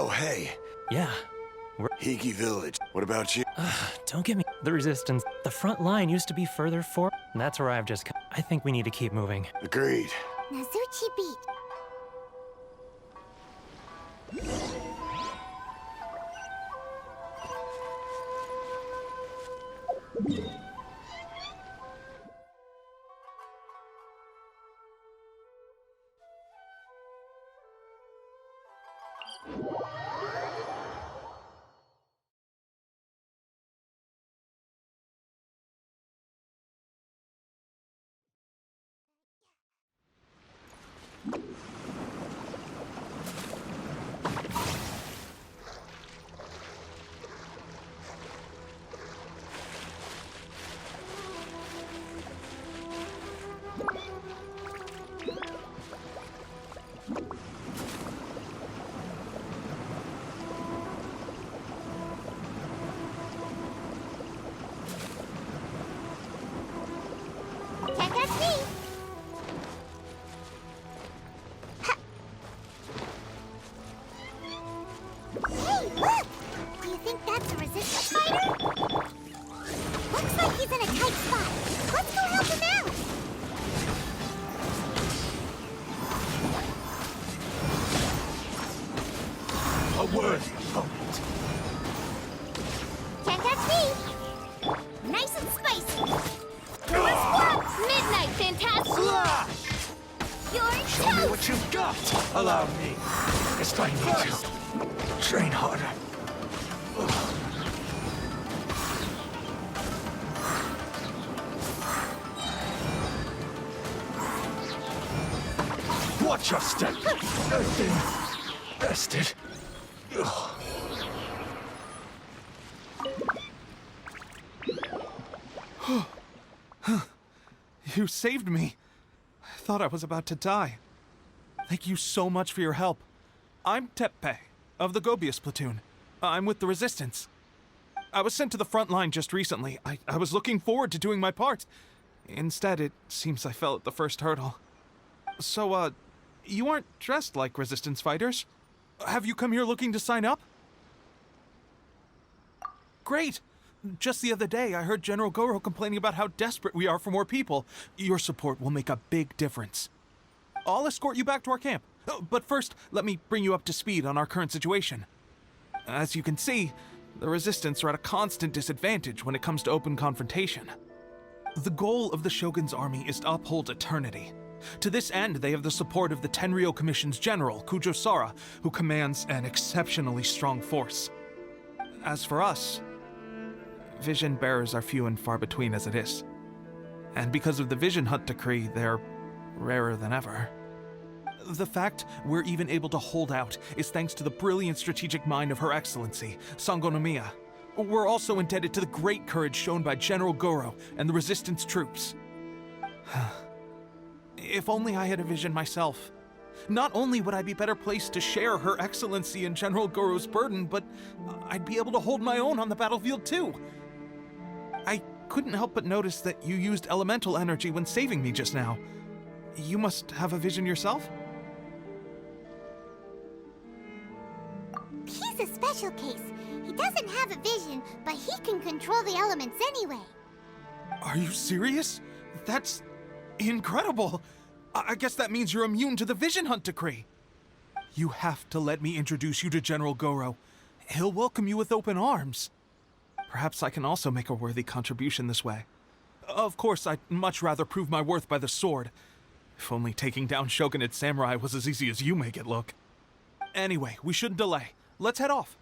Oh, hey. Yeah. We're... Hiki Village. What about you? Don't get me... The resistance. The front line used to be further forward. That's where I've just come. I think we need to keep moving. Agreed. Nazuchi Beach. Can't catch me! Ha. Hey, look! Do you think that's a resistance fighter? Looks like he's in a tight spot. Let's go help him out! A worthy opponent. Can't catch me! Nice and spicy! Midnight Fantastic! You're Show me toast! what you've got. Allow me. It's time to train harder. Watch your step. I've been bested. You saved me. I thought I was about to die. Thank you so much for your help. I'm Teppei, of the Gobius platoon. I'm with the Resistance. I was sent to the front line just recently. I was looking forward to doing my part. Instead, it seems I fell at the first hurdle. So, you aren't dressed like Resistance fighters? Have you come here looking to sign up? Great! Just the other day, I heard General Goro complaining about how desperate we are for more people. Your support will make a big difference. I'll escort you back to our camp. But first, let me bring you up to speed on our current situation. As you can see, the Resistance are at a constant disadvantage when it comes to open confrontation. The goal of the Shogun's army is to uphold eternity. To this end, they have the support of the Tenryou Commission's general, Kujo Sara, who commands an exceptionally strong force. As for us, vision bearers are few and far between as it is. And because of the Vision Hunt decree, they're rarer than ever. The fact we're even able to hold out is thanks to the brilliant strategic mind of Her Excellency, Sango Nomiya. We're also indebted to the great courage shown by General Goro and the Resistance troops. If only I had a vision myself. Not only would I be better placed to share Her Excellency and General Goro's burden, but I'd be able to hold my own on the battlefield too. I couldn't help but notice that you used elemental energy when saving me just now. You must have a vision yourself? He's a special case. He doesn't have a vision, but he can control the elements anyway. Are you serious? That's incredible. I guess that means you're immune to the Vision Hunt decree. You have to let me introduce you to General Goro. He'll welcome you with open arms. Perhaps I can also make a worthy contribution this way. Of course, I'd much rather prove my worth by the sword. If only taking down Shogunate samurai was as easy as you make it look. Anyway, we shouldn't delay. Let's head off.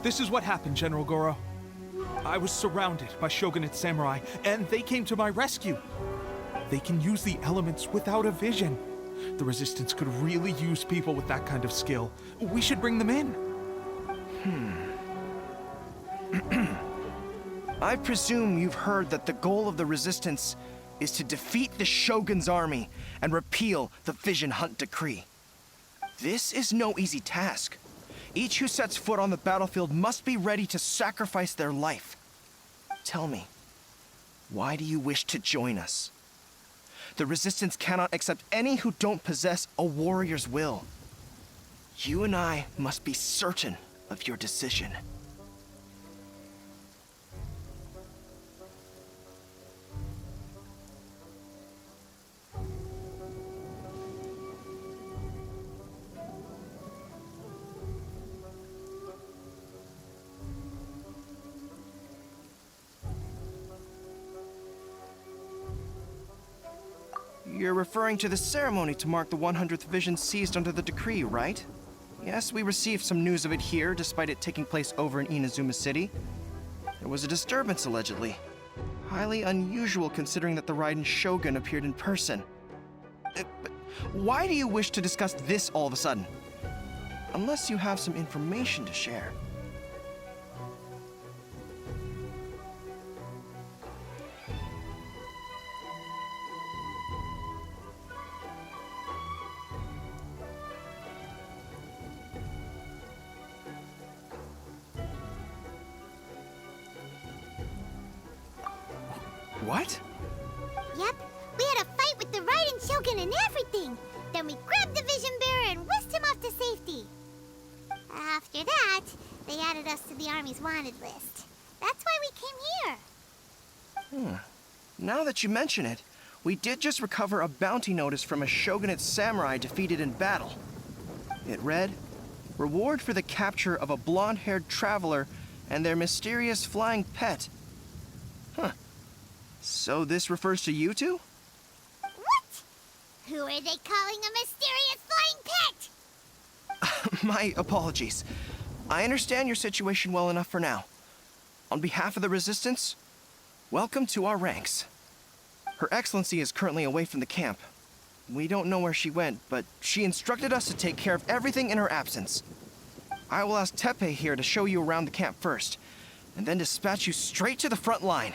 This is what happened, General Goro. I was surrounded by Shogunate samurai, and they came to my rescue. They can use the elements without a vision. The Resistance could really use people with that kind of skill. We should bring them in. I presume you've heard that the goal of the Resistance is to defeat the Shogun's army and repeal the Vision Hunt Decree. This is no easy task. Each who sets foot on the battlefield must be ready to sacrifice their life. Tell me, why do you wish to join us? The Resistance cannot accept any who don't possess a warrior's will. You and I must be certain of your decision. You're referring to the ceremony to mark the 100th vision seized under the decree, right? Yes, we received some news of it here, despite it taking place over in Inazuma City. There was a disturbance, allegedly. Highly unusual considering that the Raiden Shogun appeared in person. But why do you wish to discuss this all of a sudden? Unless you have some information to share. What? Yep, we had a fight with the Raiden Shogun and everything. Then we grabbed the Vision Bearer and whisked him off to safety. After that, they added us to the Army's wanted list. That's why we came here. Now that you mention it, we did just recover a bounty notice from a Shogunate samurai defeated in battle. It read, "Reward for the capture of a blonde-haired traveler and their mysterious flying pet." So this refers to you two? What? Who are they calling a mysterious flying pet? My apologies. I understand your situation well enough for now. On behalf of the Resistance, welcome to our ranks. Her Excellency is currently away from the camp. We don't know where she went, but she instructed us to take care of everything in her absence. I will ask Teppei here to show you around the camp first, and then dispatch you straight to the front line.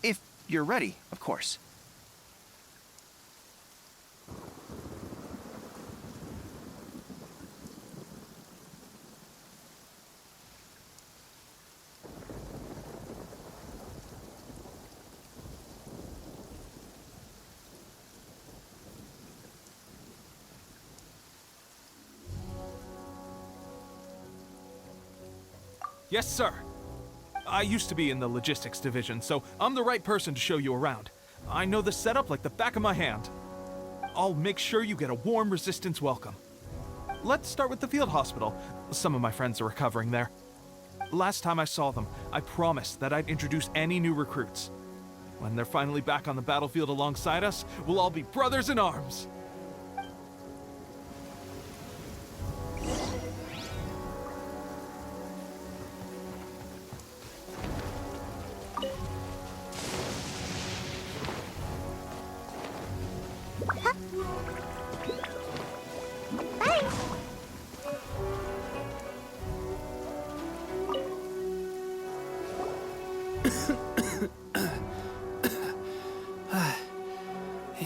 If you're ready, of course. Yes, sir. I used to be in the logistics division, so I'm the right person to show you around. I know the setup like the back of my hand. I'll make sure you get a warm Resistance welcome. Let's start with the field hospital. Some of my friends are recovering there. Last time I saw them, I promised that I'd introduce any new recruits. When they're finally back on the battlefield alongside us, we'll all be brothers in arms.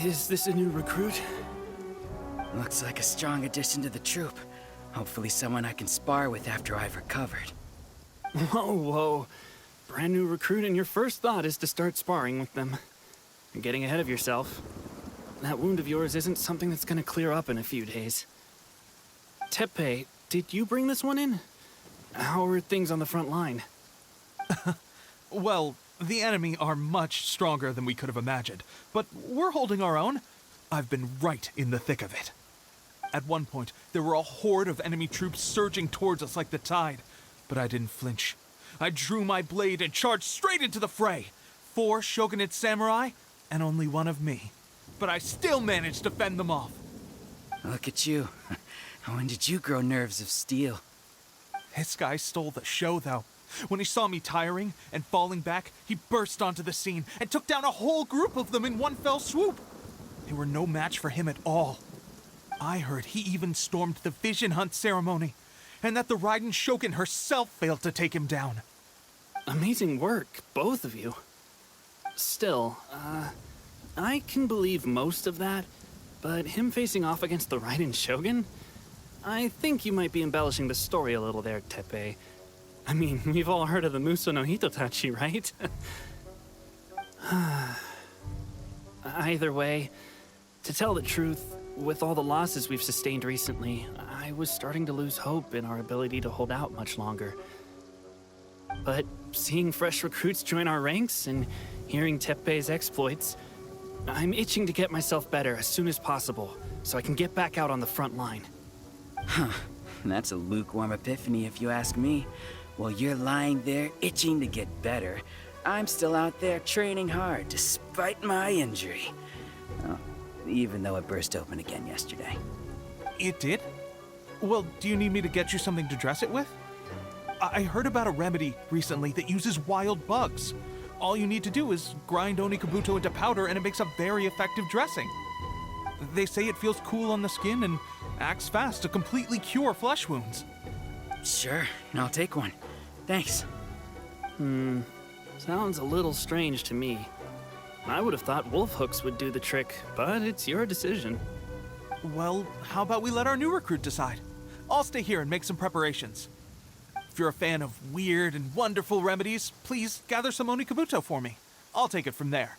Is this a new recruit? Looks like a strong addition to the troop. Hopefully someone I can spar with after I've recovered. Whoa. Brand new recruit, and your first thought is to start sparring with them. You're getting ahead of yourself. That wound of yours isn't something that's gonna clear up in a few days. Teppei, did you bring this one in? How are things on the front line? Well, the enemy are much stronger than we could have imagined, but we're holding our own. I've been right in the thick of it. At one point, there were a horde of enemy troops surging towards us like the tide, but I didn't flinch. I drew my blade and charged straight into the fray. 4 Shogunate samurai, and only 1 of me. But I still managed to fend them off. Look at you. When did you grow nerves of steel? This guy stole the show, though. When he saw me tiring and falling back, he burst onto the scene and took down a whole group of them in one fell swoop. They were no match for him at all. I heard he even stormed the Vision Hunt ceremony, and that the Raiden Shogun herself failed to take him down. Amazing work, both of you. Still, I can believe most of that, but him facing off against the Raiden Shogun? I think you might be embellishing the story a little there, Teppei. I mean, we've all heard of the Muso no Hitotachi, right? Either way, to tell the truth, with all the losses we've sustained recently, I was starting to lose hope in our ability to hold out much longer. But seeing fresh recruits join our ranks and hearing Teppei's exploits, I'm itching to get myself better as soon as possible so I can get back out on the front line. That's a lukewarm epiphany if you ask me. While you're lying there itching to get better, I'm still out there training hard despite my injury. Oh, even though it burst open again yesterday. It did? Well, do you need me to get you something to dress it with? I heard about a remedy recently that uses wild bugs. All you need to do is grind Onikabuto into powder and it makes a very effective dressing. They say it feels cool on the skin and acts fast to completely cure flesh wounds. Sure, I'll take one. Thanks. Sounds a little strange to me. I would have thought wolf hooks would do the trick, but it's your decision. Well, how about we let our new recruit decide? I'll stay here and make some preparations. If you're a fan of weird and wonderful remedies, please gather some Onikabuto for me. I'll take it from there.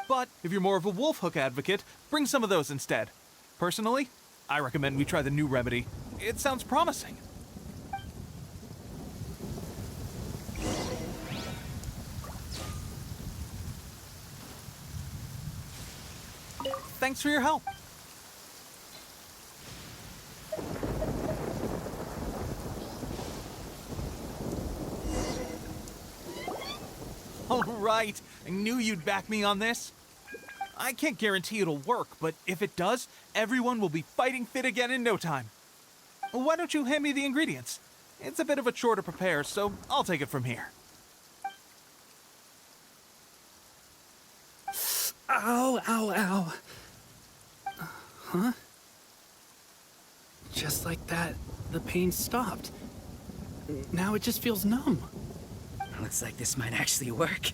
But if you're more of a wolf hook advocate, bring some of those instead. Personally, I recommend we try the new remedy. It sounds promising. Thanks for your help. All right, I knew you'd back me on this. I can't guarantee it'll work, but if it does, everyone will be fighting fit again in no time. Why don't you hand me the ingredients? It's a bit of a chore to prepare, so I'll take it from here. Ow, ow, ow. Huh? Just like that, the pain stopped. Now it just feels numb. Looks like this might actually work.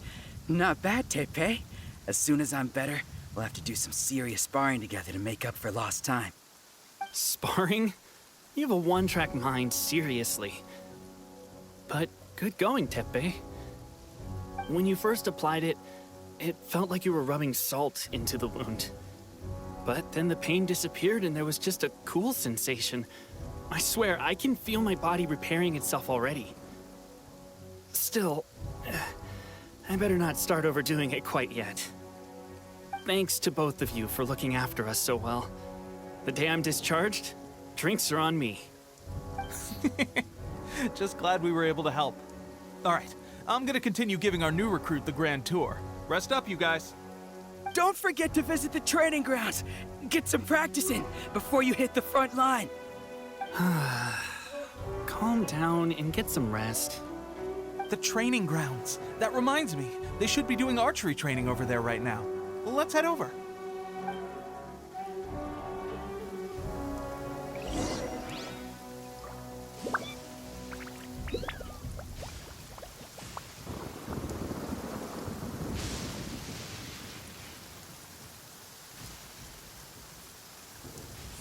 Not bad, Teppei. As soon as I'm better, we'll have to do some serious sparring together to make up for lost time. Sparring? You have a one-track mind, seriously. But good going, Teppei. When you first applied it, it felt like you were rubbing salt into the wound. But then the pain disappeared and there was just a cool sensation. I swear, I can feel my body repairing itself already. Still, I better not start overdoing it quite yet. Thanks to both of you for looking after us so well. The day I'm discharged, drinks are on me. Just glad we were able to help. All right, I'm gonna continue giving our new recruit the grand tour. Rest up, you guys. Don't forget to visit the training grounds. Get some practice in before you hit the front line. Calm down and get some rest. The training grounds. That reminds me, they should be doing archery training over there right now. Well, let's head over.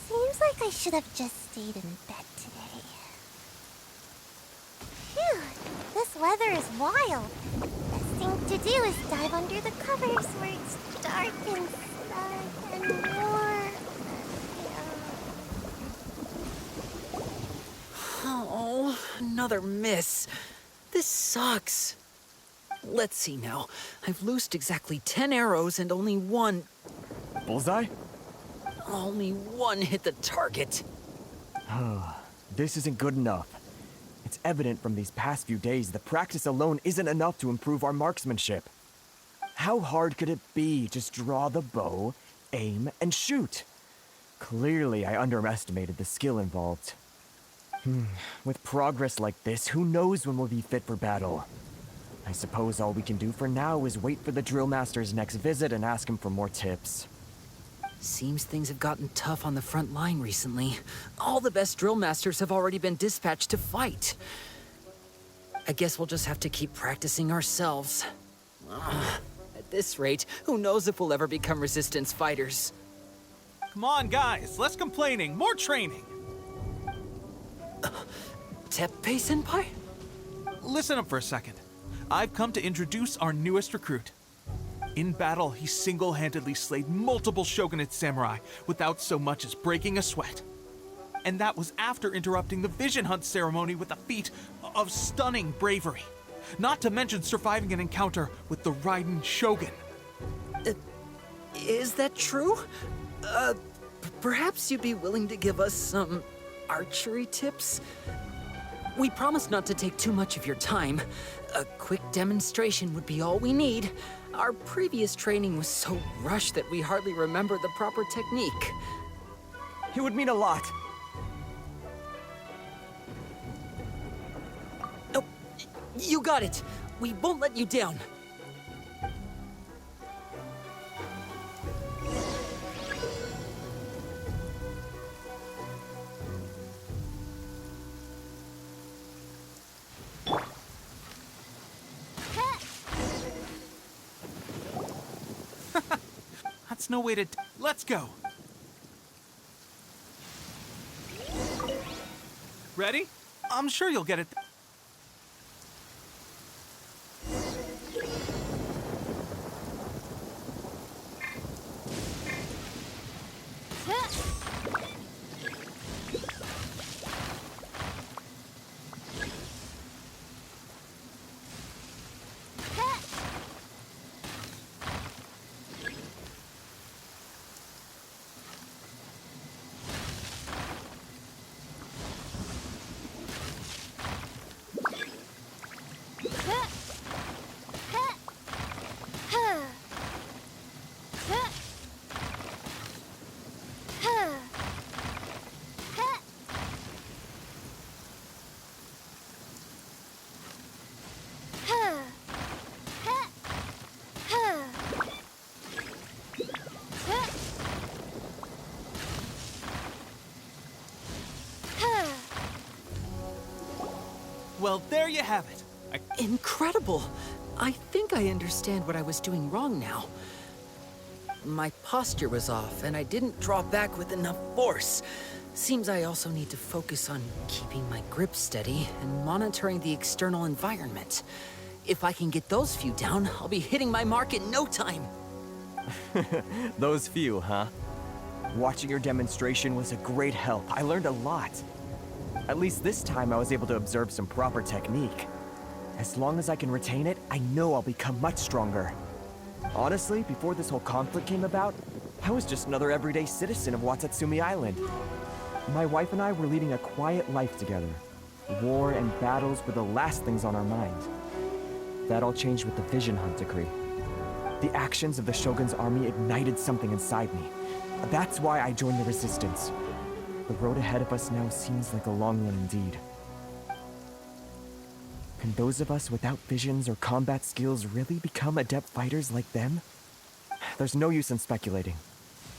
Seems like I should have just stayed in bed today. Phew, this weather is wild. Best thing to do is dive under the covers where it's dark and snug and warm. Oh, another miss. This sucks. Let's see now. I've loosed exactly 10 arrows and only one Bullseye? hit the target. This isn't good enough. It's evident from these past few days that practice alone isn't enough to improve our marksmanship. How hard could it be? Just draw the bow, aim, and shoot. Clearly, I underestimated the skill involved. With progress like this, who knows when we'll be fit for battle? I suppose all we can do for now is wait for the drill master's next visit and ask him for more tips. Seems things have gotten tough on the front line recently. All the best drill masters have already been dispatched to fight. I guess we'll just have to keep practicing ourselves. At this rate, who knows if we'll ever become resistance fighters. Come on, guys, less complaining, more training. Teppei-senpai? Listen up for a second. I've come to introduce our newest recruit. In battle, he single-handedly slayed multiple shogunate samurai without so much as breaking a sweat. And that was after interrupting the vision hunt ceremony with a feat of stunning bravery. Not to mention surviving an encounter with the Raiden Shogun. Is that true? Perhaps you'd be willing to give us some archery tips? We promise not to take too much of your time. A quick demonstration would be all we need. Our previous training was so rushed that we hardly remember the proper technique. It would mean a lot. Oh, you got it. We won't let you down. That's no way to... Let's go! Ready? I'm sure you'll get it. Well, there you have it. Incredible! I think I understand what I was doing wrong now. My posture was off, and I didn't draw back with enough force. Seems I also need to focus on keeping my grip steady and monitoring the external environment. If I can get those few down, I'll be hitting my mark in no time. Those few, huh? Watching your demonstration was a great help. I learned a lot. At least this time I was able to observe some proper technique. As long as I can retain it, I know I'll become much stronger. Honestly, before this whole conflict came about, I was just another everyday citizen of Watatsumi Island. My wife and I were leading a quiet life together. War and battles were the last things on our mind. That all changed with the Vision Hunt decree. The actions of the Shogun's army ignited something inside me. That's why I joined the resistance. The road ahead of us now seems like a long one indeed. Can those of us without visions or combat skills really become adept fighters like them? There's no use in speculating.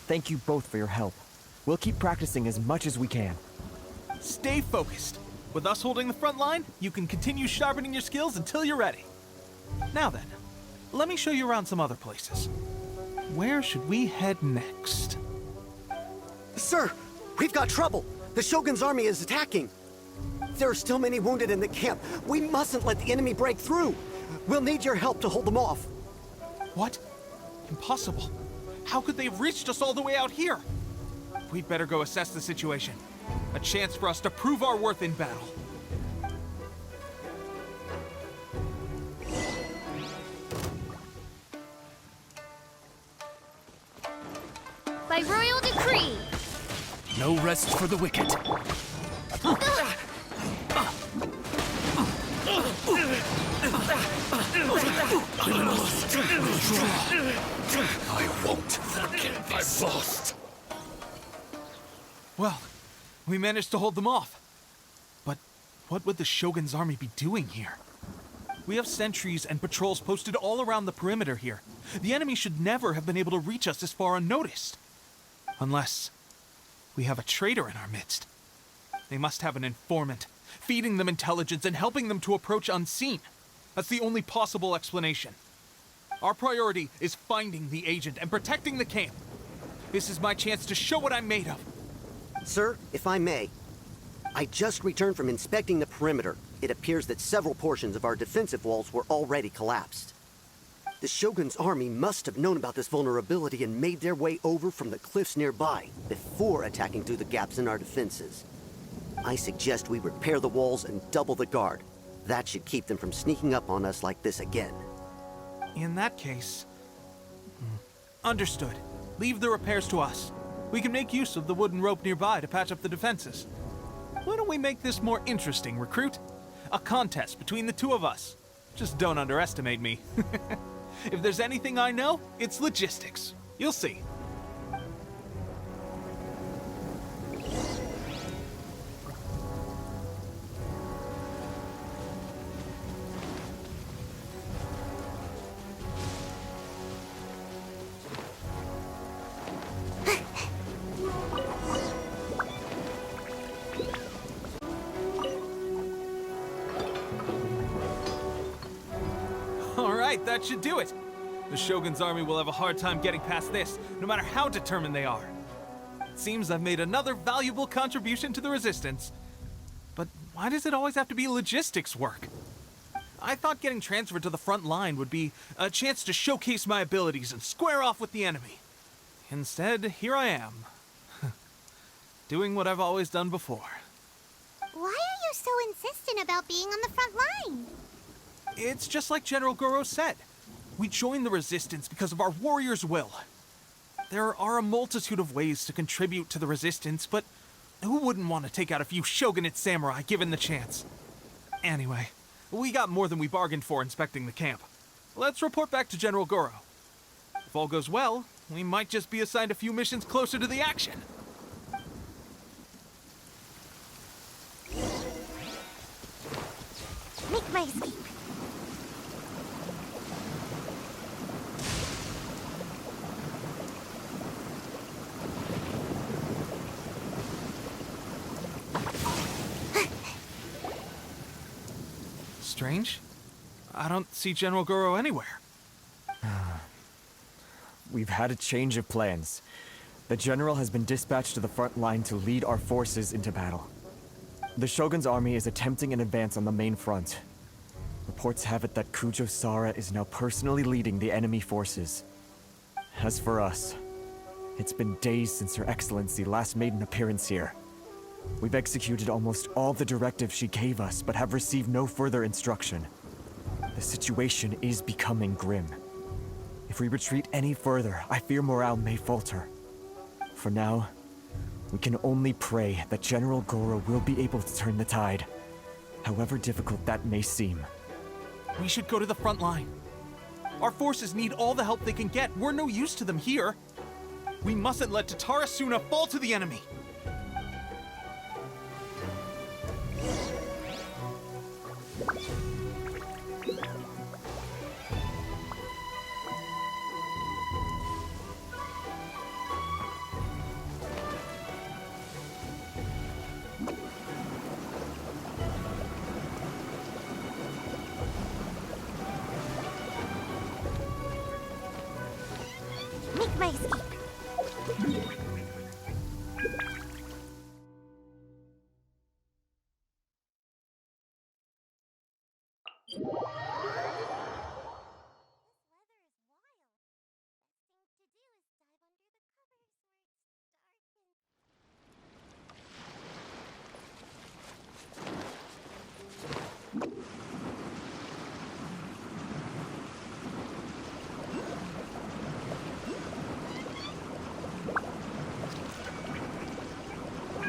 Thank you both for your help. We'll keep practicing as much as we can. Stay focused. With us holding the front line, you can continue sharpening your skills until you're ready. Now then, let me show you around some other places. Where should we head next? Sir, we've got trouble. The Shogun's army is attacking. There are still many wounded in the camp. We mustn't let the enemy break through. We'll need your help to hold them off. What? Impossible. How could they have reached us all the way out here? We'd better go assess the situation. A chance for us to prove our worth in battle. By royal decree, No rest for the wicked. I won't forget this. I'm lost. Well, we managed to hold them off. What would the Shogun's army be doing here? We have sentries and patrols posted all around the perimeter here. The enemy should never have been able to reach us this far unnoticed. Unless we have a traitor in our midst. They must have an informant, feeding them intelligence and helping them to approach unseen. That's the only possible explanation. Our priority is finding the agent and protecting the camp. This is my chance to show what I'm made of. Sir, if I may, I just returned from inspecting the perimeter. It appears that several portions of our defensive walls were already collapsed. The Shogun's army must have known about this vulnerability and made their way over from the cliffs nearby before attacking through the gaps in our defenses. I suggest we repair the walls and double the guard. That should keep them from sneaking up on us like this again. In that case... Understood. Leave the repairs to us. We can make use of the wooden rope nearby to patch up the defenses. Why don't we make this more interesting, recruit? A contest between the two of us. Just don't underestimate me. If there's anything I know, it's logistics. You'll see. That should do it. The Shogun's army will have a hard time getting past this, no matter how determined they are. It seems I've made another valuable contribution to the Resistance. But why does it always have to be logistics work? I thought getting transferred to the front line would be a chance to showcase my abilities and square off with the enemy. Instead, here I am. Doing what I've always done before. Why are you so insistent about being on the front line? It's just like General Goro said. We joined the Resistance because of our warriors' will. There are a multitude of ways to contribute to the Resistance, but who wouldn't want to take out a few shogunate samurai given the chance? Anyway, we got more than we bargained for inspecting the camp. Let's report back to General Goro. If all goes well, we might just be assigned a few missions closer to the action. Make my escape. Strange. I don't see General Goro anywhere. We've had a change of plans. The general has been dispatched to the front line to lead our forces into battle. The Shogun's army is attempting an advance on the main front. Reports have it that Kujo Sara is now personally leading the enemy forces. As for us, it's been days since Her Excellency last made an appearance here. We've executed almost all the directives she gave us, but have received no further instruction. The situation is becoming grim. If we retreat any further, I fear morale may falter. For now, we can only pray that General Goro will be able to turn the tide, however difficult that may seem. We should go to the front line. Our forces need all the help they can get. We're no use to them here. We mustn't let Tatarasuna fall to the enemy. Make my escape.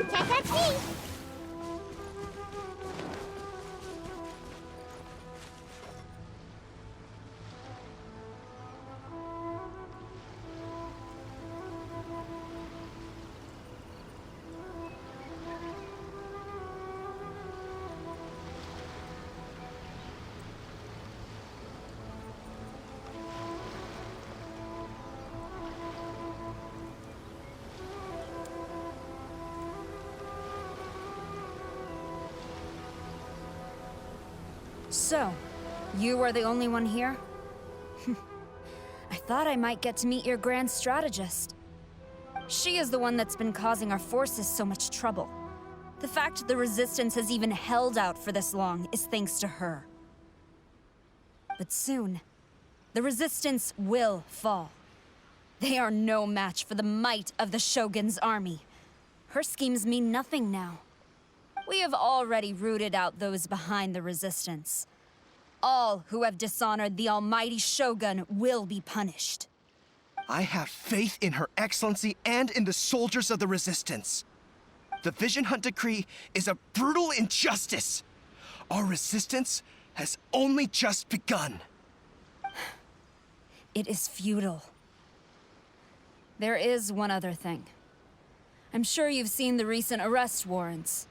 Can't catch me! So, you are the only one here? I thought I might get to meet your grand strategist. She is the one that's been causing our forces so much trouble. The fact the Resistance has even held out for this long is thanks to her. But soon, the Resistance will fall. They are no match for the might of the Shogun's army. Her schemes mean nothing now. We have already rooted out those behind the Resistance. All who have dishonored the almighty Shogun will be punished. I have faith in Her Excellency and in the soldiers of the Resistance. The Vision Hunt Decree is a brutal injustice. Our resistance has only just begun. It is futile. There is one other thing. I'm sure you've seen the recent arrest warrants.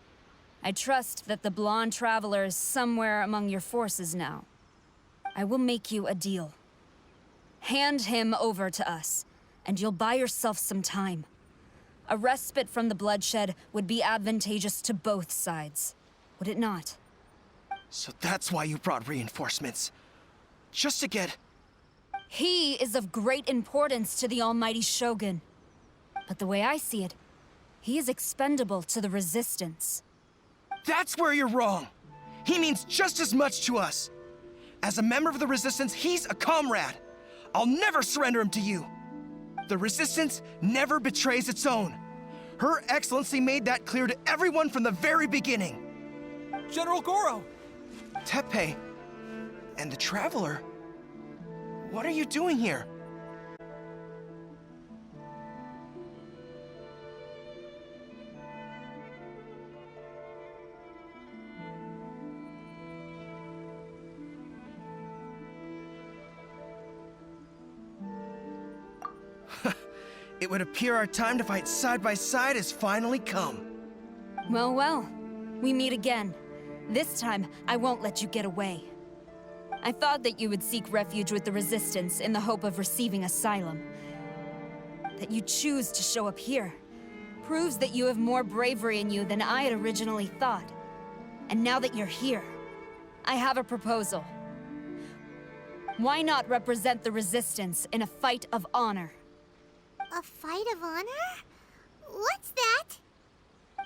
I trust that the blonde traveler is somewhere among your forces now. I will make you a deal. Hand him over to us, and you'll buy yourself some time. A respite from the bloodshed would be advantageous to both sides, would it not? So that's why you brought reinforcements. Just to get... He is of great importance to the almighty Shogun. But the way I see it, he is expendable to the Resistance. That's where you're wrong. He means just as much to us. As a member of the Resistance, he's a comrade. I'll never surrender him to you. The Resistance never betrays its own. Her Excellency made that clear to everyone from the very beginning. General Goro! Teppei and the Traveler, what are you doing here? It would appear our time to fight side by side has finally come. Well, well, we meet again. This time, I won't let you get away. I thought that you would seek refuge with the Resistance in the hope of receiving asylum. That you choose to show up here proves that you have more bravery in you than I had originally thought. And now that you're here, I have a proposal. Why not represent the Resistance in a fight of honor? A fight of honor? What's that?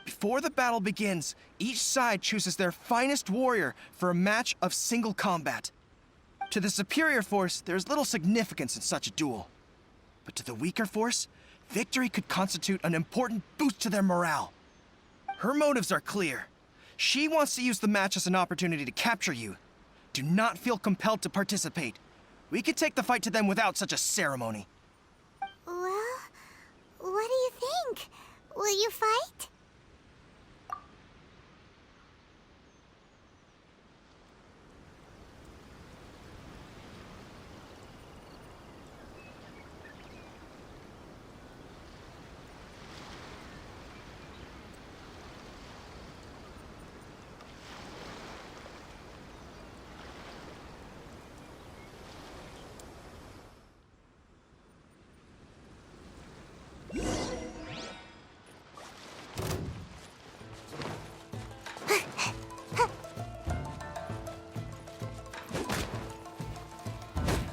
Before the battle begins, each side chooses their finest warrior for a match of single combat. To the superior force, there is little significance in such a duel. But to the weaker force, victory could constitute an important boost to their morale. Her motives are clear. She wants to use the match as an opportunity to capture you. Do not feel compelled to participate. We can take the fight to them without such a ceremony. Well, what do you think? Will you fight?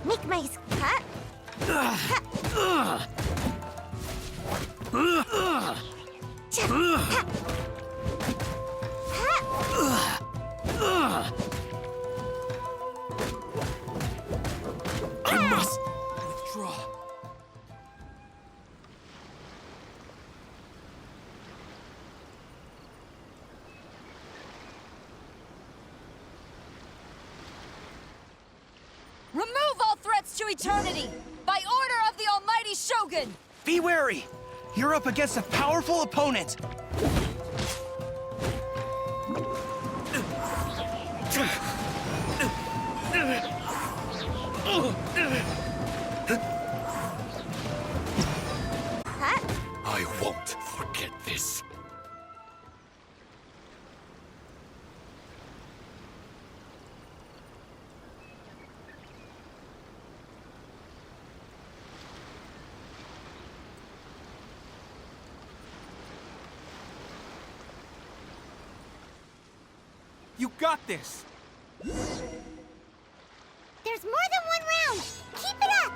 Make my cut. I must withdraw. Remove all threats to eternity! By order of the almighty Shogun! Be wary! You're up against a powerful opponent! I won't forget this. You got this! was more than one round. Keep it up!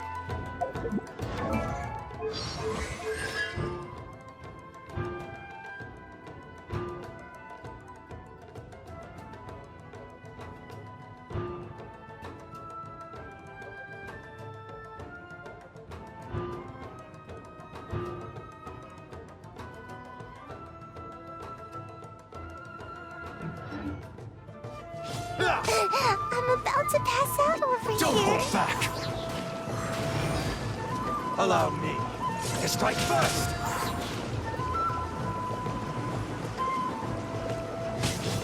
I'm about to pass out over Don't here. hold back! Allow me to strike first!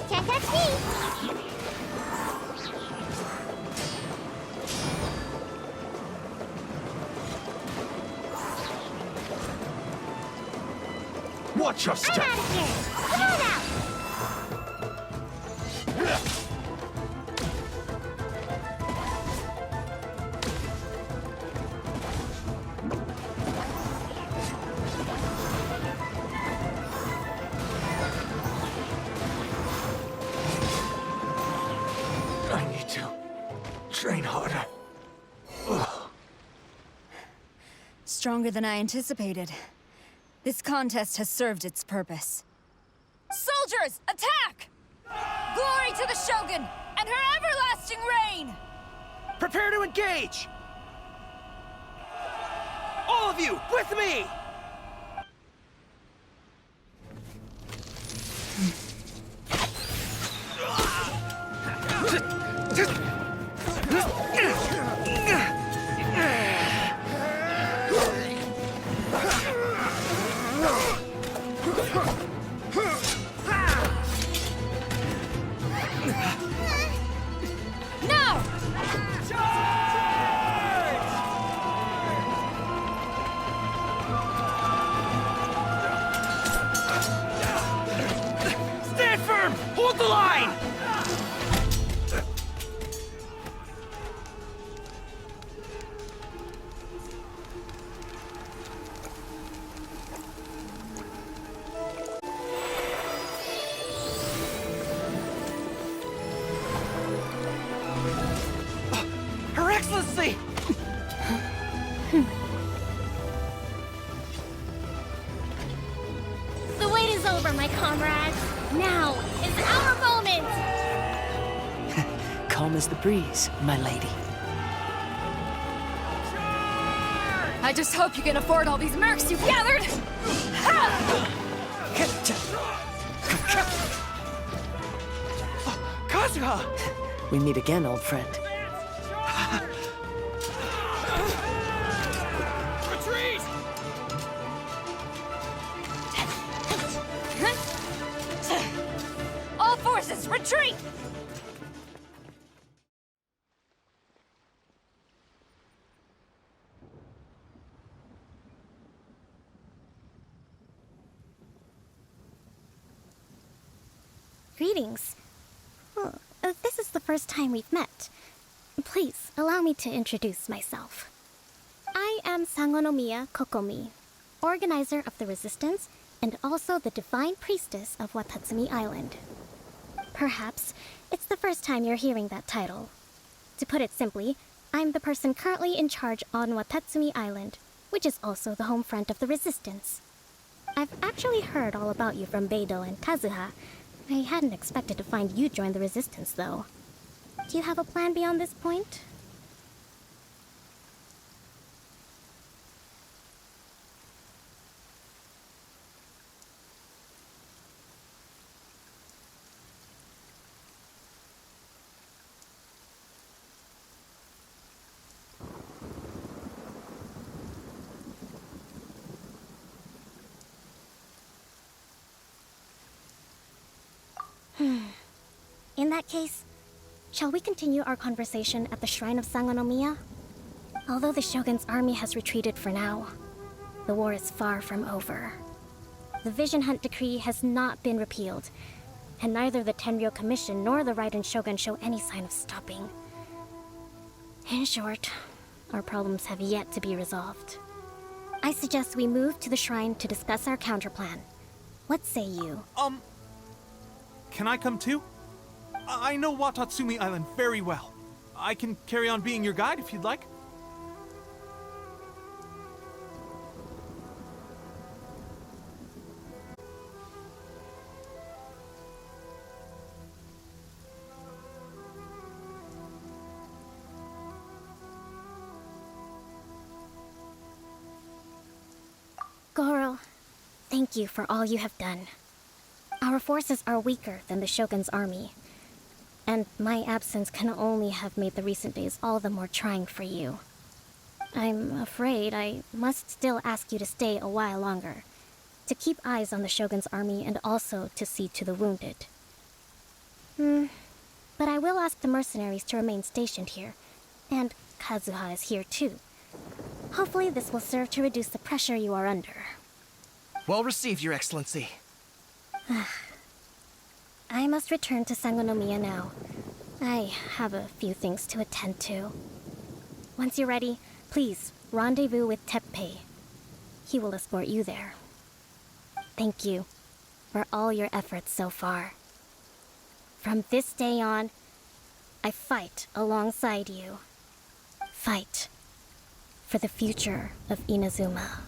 Can't touch me. Watch your I'm step! out of here. Come on out. I need to train harder. Ugh. Stronger than I anticipated. This contest has served its purpose. Soldiers, attack! Glory to the Shogun and her everlasting reign! Prepare to engage! All of you, with me! Now! Stand firm! Hold the line! Her Excellency! The wait is over, my comrades. Now is our moment. Calm as the breeze, my lady. I just hope you can afford all these mercs you've gathered! Kazuha! We meet again, old friend. Retreat! All forces, retreat! Greetings. Well, this is the first time we've met. Please, allow me to introduce myself. I am Sangonomiya Kokomi, organizer of the Resistance and also the Divine Priestess of Watatsumi Island. Perhaps it's the first time you're hearing that title. To put it simply, I'm the person currently in charge on Watatsumi Island, which is also the home front of the Resistance. I've actually heard all about you from Beidou and Kazuha. I hadn't expected to find you join the Resistance, though. Do you have a plan beyond this point? In that case, shall we continue our conversation at the Shrine of Sangonomiya? Although the Shogun's army has retreated for now, the war is far from over. The Vision Hunt Decree has not been repealed, and neither the Tenryo Commission nor the Raiden Shogun show any sign of stopping. In short, our problems have yet to be resolved. I suggest we move to the shrine to discuss our counterplan. What say you? Can I come too? I know Watatsumi Island very well. I can carry on being your guide if you'd like. Goro, thank you for all you have done. Our forces are weaker than the Shogun's army, and my absence can only have made the recent days all the more trying for you. I'm afraid I must still ask you to stay a while longer, to keep eyes on the Shogun's army and also to see to the wounded. But I will ask the mercenaries to remain stationed here, and Kazuha is here too. Hopefully this will serve to reduce the pressure you are under. Well received, Your Excellency. I must return to Sangonomiya now. I have a few things to attend to. Once you're ready, please rendezvous with Teppei. He will escort you there. Thank you for all your efforts so far. From this day on, I fight alongside you. Fight for the future of Inazuma.